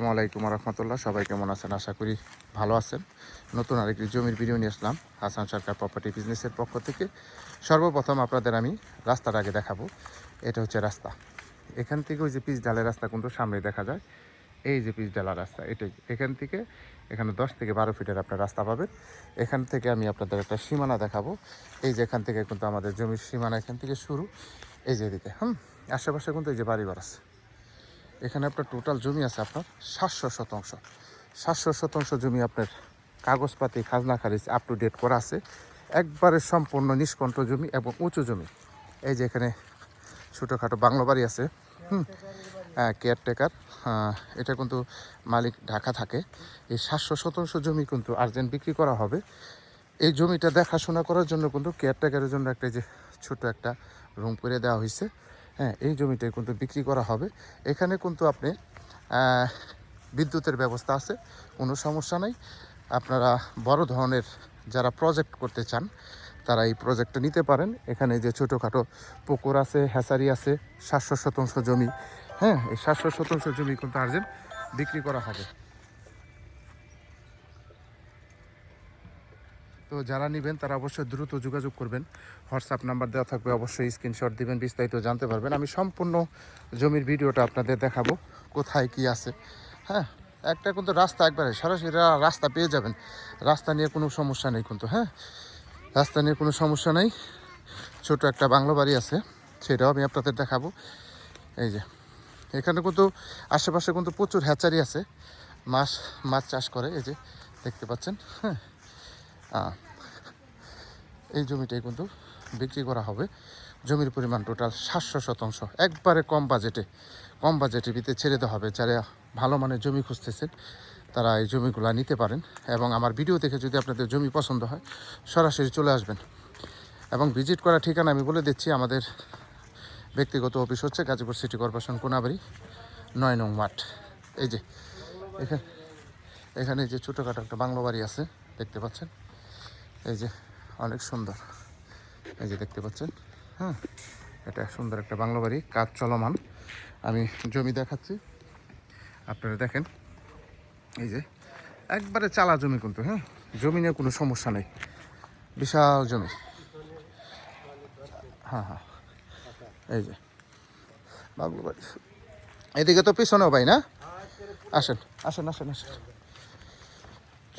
আসসালামু আলাইকুম রহমতুল্লাহ। সবাই কেমন আছেন? আশা করি ভালো আছেন। নতুন আরেকটি জমির ভিডিও নিয়ে আসলাম হাসান সরকার প্রপার্টি বিজনেসের পক্ষ থেকে। সর্বপ্রথম আপনাদের আমি রাস্তার আগে দেখাবো। এটা হচ্ছে রাস্তা। এখান থেকে ওই যে পিচ ঢালের রাস্তা কিন্তু সামনে দেখা যায়। এই যে পিচ ঢালা রাস্তা, এটাই। এখান থেকে এখানে 10 থেকে 12 ফিটের আপনার রাস্তা পাবেন। এখান থেকে আমি আপনাদের একটা সীমানা দেখাবো। এই যে এখান থেকে কিন্তু আমাদের জমির সীমানা এখান থেকে শুরু। এই যে এদিকে আশেপাশে কিন্তু এই যে বাড়িঘর আছে। এখানে আপনার টোটাল জমি আছে আপনার 700 শতাংশ। 700 শতাংশ জমি আপনার কাগজপাতি খাজনা খারিজ আপ টু ডেট করা আছে। একবারে সম্পূর্ণ নিষ্কণ্ঠ জমি এবং উঁচু জমি। এই যে এখানে ছোটোখাটো বাংলো বাড়ি আছে। কেয়ারটেকার, এটা কিন্তু মালিক ঢাকা থাকে। এই 700 শতাংশ জমি কিন্তু আর্জেন্ট বিক্রি করা হবে। এই জমিটা দেখাশোনা করার জন্য কিন্তু কেয়ারটেকারের জন্য একটা যে ছোট একটা রুম করে দেওয়া হয়েছে। এই জমিটাই কিন্তু বিক্রি করা হবে। এখানে কিন্তু আপনি বিদ্যুতের ব্যবস্থা আছে, কোনো সমস্যা নেই। আপনারা বড় ধরনের যারা প্রজেক্ট করতে চান তারা এই প্রজেক্টটা নিতে পারেন। এখানে যে ছোটোখাটো পুকুর আছে, হ্যাচারি আছে, 700 শতাংশ জমি। এই 700 শতাংশ জমি কিন্তু আর্জেন্ট বিক্রি করা হবে। তো যারা নেবেন তারা অবশ্যই দ্রুত যোগাযোগ করবেন। হোয়াটসঅ্যাপ নাম্বার দেওয়া থাকবে, অবশ্যই স্ক্রিনশট দিবেন, বিস্তারিত জানতে পারবেন। আমি সম্পূর্ণ জমির ভিডিওটা আপনাদের দেখাবো, কোথায় কি আছে। একটা কিন্তু রাস্তা একবারে সরাসরি রাস্তা পেয়ে যাবেন। রাস্তা নিয়ে কোনো সমস্যা নেই কিন্তু। রাস্তা নিয়ে কোনো সমস্যা নেই। ছোট একটা বাংলো বাড়ি আছে, সেটাও আমি আপনাদের দেখাবো। এই যে এখানে কিন্তু আশেপাশে কিন্তু প্রচুর হ্যাচারি আছে, মাছ চাষ করে। এই যে দেখতে পাচ্ছেন। এই জমিটাই কিন্তু বিক্রি করা হবে। জমির পরিমাণ টোটাল 700 শতাংশ। একবারে কম বাজেটে ভিতরে ছেড়ে দেওয়া হবে। যারা ভালো মানের জমি খুঁজতেছেন তারা এই জমিগুলো নিতে পারেন। এবং আমার ভিডিও দেখে যদি আপনাদের জমি পছন্দ হয় সরাসরি চলে আসবেন। এবং ভিজিট করার ঠিকানা আমি বলে দিচ্ছি। আমাদের ব্যক্তিগত অফিস হচ্ছে গাজীপুর সিটি কর্পোরেশন, কোনাবাড়ি 9 নং ওয়ার্ড। এই যে এখানে যে ছোটোখাটো একটা বাংলো বাড়ি আছে, দেখতে পাচ্ছেন। এই যে অনেক সুন্দর, এই যে দেখতে পাচ্ছেন। এটা সুন্দর একটা বাংলো বাড়ি, কাজ চলমান। আমি জমি দেখাচ্ছি, আপনারা দেখেন। এই যে একবারে চালা জমি কিন্তু। জমি নিয়ে কোনো সমস্যা নেই, বিশাল জমি। এই যে বাংলো বাড়ি। এদিকে তো পিছনেও ভাই না, আসেন আসেন আসেন আসেন।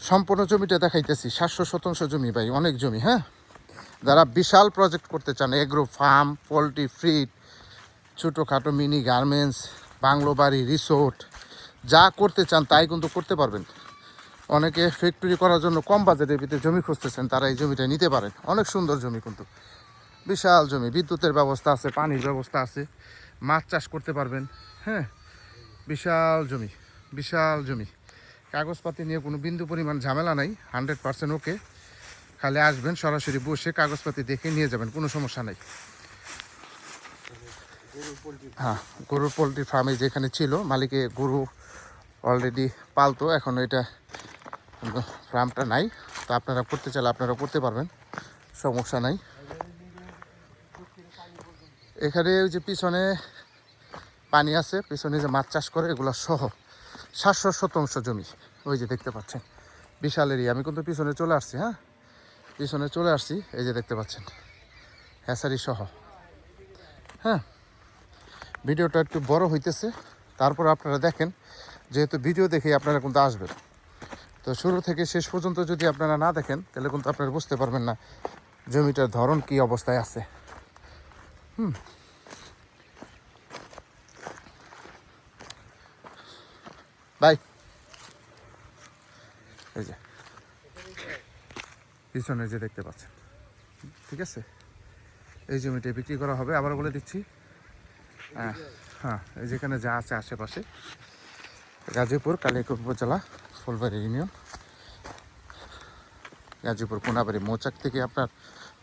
সম্পূর্ণ জমিটা দেখাইতেছি। 700 শতাংশ জমি ভাই, অনেক জমি। যারা বিশাল প্রজেক্ট করতে চান, এগ্রো ফার্ম, পোলট্রি ফিড, ছোটোখাটো মিনি গার্মেন্টস, বাংলো বাড়ি, রিসোর্ট, যা করতে চান তাই কিন্তু করতে পারবেন। অনেকে ফ্যাক্টরি করার জন্য কম বাজেটের ভিতরে জমি খুঁজতেছেন, তারা এই জমিটা নিতে পারেন। অনেক সুন্দর জমি কিন্তু, বিশাল জমি। বিদ্যুতের ব্যবস্থা আছে, পানির ব্যবস্থা আছে, মাছ চাষ করতে পারবেন। বিশাল জমি। কাগজপাতি নিয়ে কোনো বিন্দু পরিমাণ ঝামেলা নাই, 100% ওকে। খালি আসবেন, সরাসরি বসে কাগজপাতি দেখে নিয়ে যাবেন, কোনো সমস্যা নেই। গরুর পোলট্রি ফার্মে যেখানে ছিল, মালিকে গরু অলরেডি পালতো, এখন এটা ফার্মটা নাই। তো আপনারা করতে চাইলে আপনারা করতে পারবেন, সমস্যা নাই। এখানে ওই যে পিছনে পানি আছে, পিছনে যে মাছ চাষ করে এগুলো সহ 700 শতাংশ জমি। ওই যে দেখতে পাচ্ছেন, বিশাল এরিয়া। আমি কিন্তু পিছনে চলে আসছি। এই যে দেখতে পাচ্ছেন, হ্যাচারি সহ। ভিডিওটা একটু বড় হইতেছে, তারপর আপনারা দেখেন, যেহেতু ভিডিও দেখেই আপনারা কিন্তু আসবেন। তো শুরু থেকে শেষ পর্যন্ত যদি আপনারা না দেখেন তাহলে কিন্তু আপনারা বুঝতে পারবেন না জমিটার ধরন কি অবস্থায় আছে। বাই। এই যে পিছনে যে দেখতে পাচ্ছেন, ঠিক আছে। এই জমিটা বিক্রি করা হবে। আবার বলে দিচ্ছি, এই যেখানে যা আছে আশেপাশে, গাজীপুর কালিয়াকৈর উপজেলা, ফুলবাড়ি ইউনিয়ন, গাজীপুর কোনাবাড়ি মৌচাক থেকে আপনার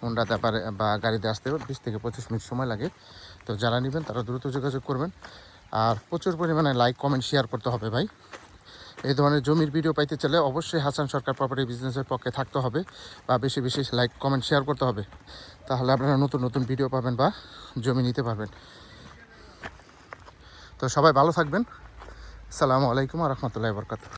হোন্ডাতে বা গাড়িতে আসতে 20 থেকে 25 মিনিট সময় লাগে। তো যারা নেবেন তারা দ্রুত যোগাযোগ করবেন। আর প্রচুর পরিমাণে লাইক কমেন্ট শেয়ার করতে হবে ভাই। এই ধরনের জমির ভিডিও পাইতে চাইলে অবশ্যই হাসান সরকার প্রপার্টি বিজনেসের পক্ষে থাকতে হবে, বা বেশি বেশি লাইক কমেন্ট শেয়ার করতে হবে। তাহলে আপনারা নতুন নতুন ভিডিও পাবেন বা জমি নিতে পারবেন। তো সবাই ভালো থাকবেন, আসসালামু আলাইকুম রহমতুল্লাহ বরকাত।